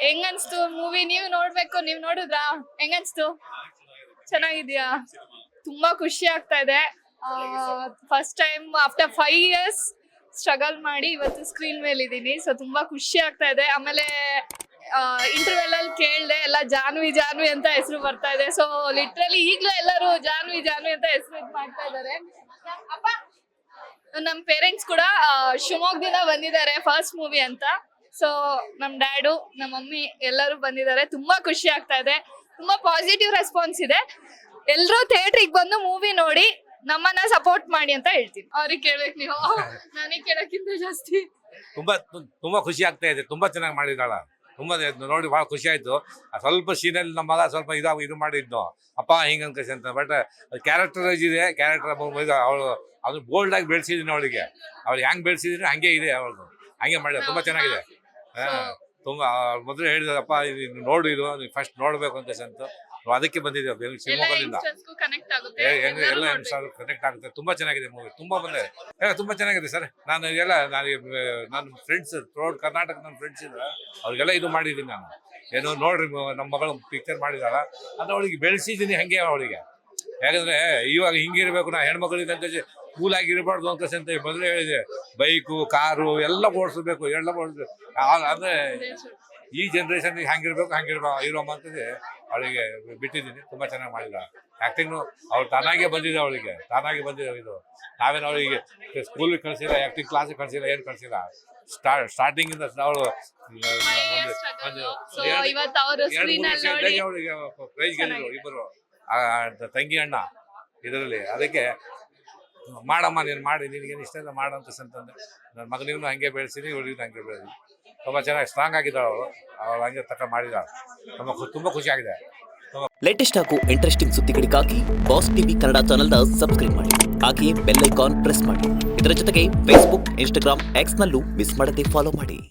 ಹೆಂಗನ್ಸ್ತು movie? ನೀವು ನೋಡ್ಬೇಕು, ನೀವ್ ನೋಡಿದ್ರಾ? ಹೆಂಗನ್ಸ್ತು? ಚೆನ್ನಾಗಿದ್ಯಾ? ತುಂಬಾ ಖುಷಿ ಆಗ್ತಾ ಇದೆ. First time after 5 years struggle ಮಾಡಿ ಇವತ್ತು ಸ್ಕ್ರೀನ್ ಮೇಲೆ ಇದ್ದೀನಿ. ಸೊ ತುಂಬಾ ಖುಷಿ ಆಗ್ತಾ ಇದೆ. ಆಮೇಲೆ ಇಂಟರ್ವೆಲ್ ಅಲ್ಲಿ ಕೇಳ್ದೆ ಎಲ್ಲ ಜಾನ್ವಿ ಜಾನ್ವಿ ಅಂತ ಹೆಸರು ಬರ್ತಾ ಇದೆ. ಸೊ ಲಿಟ್ರಲಿ ಈಗ್ಲೂ ಎಲ್ಲರೂ ಜಾನ್ವಿ ಜಾನ್ವಿ ಅಂತ ಹೆಸರು ಇದು ಮಾಡ್ತಾ ಇದಾರೆ. ನಮ್ ಪೇರೆಂಟ್ಸ್ ಕೂಡ ಶಿವಮೊಗ್ಗದಿಂದ ಬಂದಿದ್ದಾರೆ ಫಸ್ಟ್ ಮೂವಿ ಅಂತ. ಸೊ ನಮ್ ಡ್ಯಾಡು, ನಮ್ಮ ಮಮ್ಮಿ ಎಲ್ಲರೂ ಬಂದಿದ್ದಾರೆ. ತುಂಬಾ ಖುಷಿ ಆಗ್ತಾ ಇದೆ. ತುಂಬಾ ಪಾಸಿಟಿವ್ ರೆಸ್ಪಾನ್ಸ್ ಇದೆ. ಎಲ್ರೂ ಥಿಯೇಟ್ರಿಗೆ ಬಂದು ಮೂವಿ ನೋಡಿ ನಮ್ಮನ್ನ ಸಪೋರ್ಟ್ ಮಾಡಿ ಅಂತ ಹೇಳ್ತೀನಿ. ಅವ್ರಿಗೆ ಕೇಳ್ಬೇಕು ನೀವು, ನನಗೆ ಕೇಳಕ್ಕಿಂತ ಜಾಸ್ತಿ. ತುಂಬಾ ಖುಷಿ ಆಗ್ತಾ ಇದೆ. ತುಂಬಾ ಚೆನ್ನಾಗಿ ಮಾಡಿದಾಳ. ತುಂಬಾ ನೋಡಿ ಬಹಳ ಖುಷಿ ಆಯ್ತು. ಸ್ವಲ್ಪ ಸೀನಲ್ಲಿ ನಮ್ಮ ಮಗ ಸ್ವಲ್ಪ ಇದು ಮಾಡಿದ್ನು, ಅಪ್ಪ ಹಿಂಗ ಅನ್ಕಸಿ ಅಂತ. ಬಟ್ ಕ್ಯಾರೆಕ್ಟರೈಸ್ ಇದೆ. ಕ್ಯಾರೆಕ್ಟರ್ ಅವಳು ಅದು ಬೋಲ್ಡ್ ಆಗಿ ಬೆಳೆಸಿದೀನಿ ಅವಳಿಗೆ. ಅವ್ಳು ಹೆಂಗ್ ಬೆಳೆಸಿದೀನಿ ಹಂಗೆ ಇದೆ ಅವಳು, ಹಂಗೆ ಮಾಡಿದ. ತುಂಬಾ ಚೆನ್ನಾಗಿದೆ. ತುಂಬಾ ಮೊದಲು ಹೇಳಿದಪ್ಪ ನೋಡು, ಇದು ಫಸ್ಟ್ ನೋಡ್ಬೇಕು ಅಂತ ಅದಕ್ಕೆ ಬಂದಿದ್ದೇವೆ ಶಿವಮೊಗ್ಗದಿಂದ. ಎಲ್ಲ ಕನೆಕ್ಟ್ ಆಗುತ್ತೆ. ತುಂಬಾ ಚೆನ್ನಾಗಿದೆ ಮೂವಿ. ತುಂಬಾ ತುಂಬಾ ಚೆನ್ನಾಗಿದೆ ಸರ್. ನಾನು ನನ್ನ ಫ್ರೆಂಡ್ಸ್ ಥ್ರೂಔಟ್ ಕರ್ನಾಟಕ ನನ್ನ ಫ್ರೆಂಡ್ಸ್ ಇದ್ದಾರೆ, ಅವ್ರಿಗೆಲ್ಲ ಇದು ಮಾಡಿದ್ದೀನಿ ನಾನು. ಏನೋ ನೋಡ್ರಿ ನಮ್ಮ ಮಗಳು ಪಿಕ್ಚರ್ ಮಾಡಿದಾಳ ಅಂತ ಅವಳಿಗೆ ಬೆಳೆಸಿದ್ದೀನಿ ಹಂಗೆ ಅವಳಿಗೆ. ಯಾಕಂದ್ರೆ ಇವಾಗ ಹಿಂಗಿರ್ಬೇಕು, ನಾ ಹೆಣ್ಮಕ್ಳಿಗಂತ ಕೂಲ್ ಆಗಿರ್ಬಾರ್ದು ಅಂತ ಮೊದಲೇ ಹೇಳಿದೆ. ಬೈಕು ಕಾರು ಎಲ್ಲ ಓಡಿಸ್ಬೇಕು, ಎಲ್ಲ ಓಡಿಸ್ಬೇಕು. ಅಂದ್ರೆ ಈ ಜನರೇಷನ್ ಹಂಗಿರ್ಬೇಕು ಇರೋಮ್ಮ ಅಂತಂದ್ರೆ ಅವಳಿಗೆ ಬಿಟ್ಟಿದ್ದೀನಿ. ತುಂಬಾ ಚೆನ್ನಾಗಿ ಮಾಡಿದ. ಆಕ್ಟಿಂಗ್ ಅವಳು ತಾನಾಗೆ ಬಂದಿದೆ. ಅವಳಿಗೆ ತಾನಾಗಿ ಬಂದಿದೆ. ಇದು ನಾವೇನು ಅವಳಿಗೆ ಸ್ಕೂಲಿಗೆ ಕಳ್ಸಿಲ್ಲ, ಆಕ್ಟಿಂಗ್ ಕ್ಲಾಸಿಗೆ ಕಳ್ಸಿಲ್ಲ, ಏನು ಕಳ್ಸಿಲ್ಲ. ಸ್ಟಾರ್ಟಿಂಗ್ ಇಂದ ಅವಳು ಅವಳಿಗೆ ಪ್ರೈಸ್ ಗೆಲ್ಲಿದ್ರು ಇಬ್ಬರು, ತಂಗಿ ಅಣ್ಣ ಇದರಲ್ಲಿ. ಅದಕ್ಕೆ ಮಾಡಮ್ಮ, ನೀನು ಮಾಡಿ, ನಿನಗೇನು ಇಷ್ಟ ಇಲ್ಲ ಮಾಡಂತ ಅಂತಂದ್ರೆ ನನ್ನ ಮಗನಿಗೂ ಹಂಗೆ ಬೆಳೆಸಿನಿ, ಇವಳಿಗೂ ಹಂಗೆ ಬೆಳೆಸಿ. ತುಂಬ ಚೆನ್ನಾಗಿ ಸ್ಟ್ರಾಂಗ್ ಆಗಿದ್ದಾಳೆ ಅವಳು ಹಂಗೆ ತಕ್ಕ ಮಾಡಿದ್ದಾಳೆ. ತುಂಬ ಖುಷಿ ಆಗಿದೆ. ಲೇಟೆಸ್ಟ್ ಹಾಗೂ ಇಂಟ್ರೆಸ್ಟಿಂಗ್ ಸುದ್ದಿಗಳಿಗಾಗಿ ಬಾಸ್ ಟಿವಿ ಕನ್ನಡ ಚಾನೆಲ್ನ ಸಬ್ಸ್ಕ್ರೈಬ್ ಮಾಡಿ. ಹಾಗೆಯೇ ಬೆಲ್ ಐಕಾನ್ ಪ್ರೆಸ್ ಮಾಡಿ. ಇದರ ಜೊತೆಗೆ ಫೇಸ್ಬುಕ್, ಇನ್ಸ್ಟಾಗ್ರಾಮ್, ಎಕ್ಸ್ ನಲ್ಲೂ ಮಿಸ್ ಮಾಡದೆ ಫಾಲೋ ಮಾಡಿ.